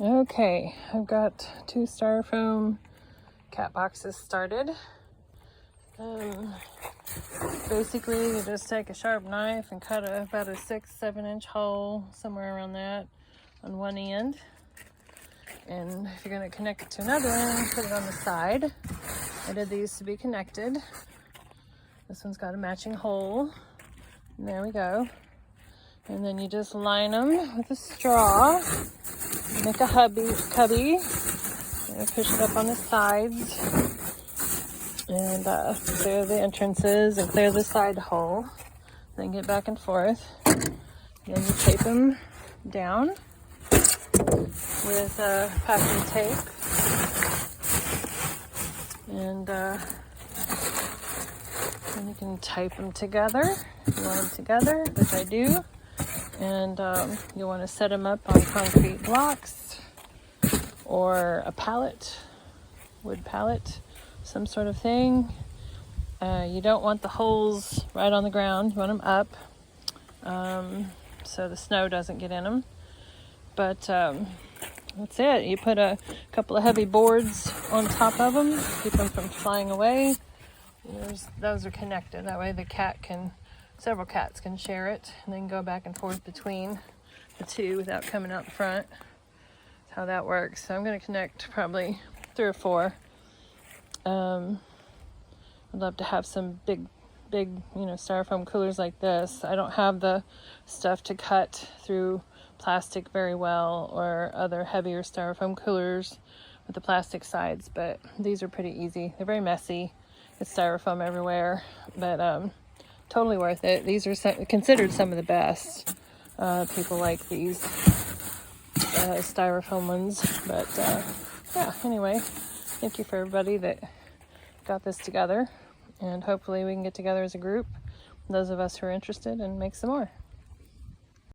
Okay, I've got 2 styrofoam cat boxes started. Basically, you just take a sharp knife and cut about a 6-7 inch hole, somewhere around that, on one end. And if you're going to connect it to another end, put it on the side. I did these to be connected. This one's got a matching hole. And there we go. And then you just line them with a straw. Make a cubby. Push it up on the sides. And clear the entrances and clear the side hole. Then get back and forth. Then you tape them down with packing tape. And then you can tape them together if you want them together, which I do. And you want to set them up on concrete blocks or a pallet, wood pallet, some sort of thing. You don't want the holes right on the ground. You want them up so the snow doesn't get in them. But that's it. You put a couple of heavy boards on top of them, keep them from flying away. Those are connected. That way several cats can share it and then go back and forth between the two without coming out the front. That's how that works. So I'm going to connect probably 3 or 4. I'd love to have some big, styrofoam coolers like this. I don't have the stuff to cut through plastic very well, or other heavier styrofoam coolers with the plastic sides, but these are pretty easy. They're very messy. It's styrofoam everywhere, but totally worth it. These are considered some of the best. People like these styrofoam ones, but yeah, anyway, thank you for everybody that got this together, and hopefully we can get together as a group, those of us who are interested, and make some more.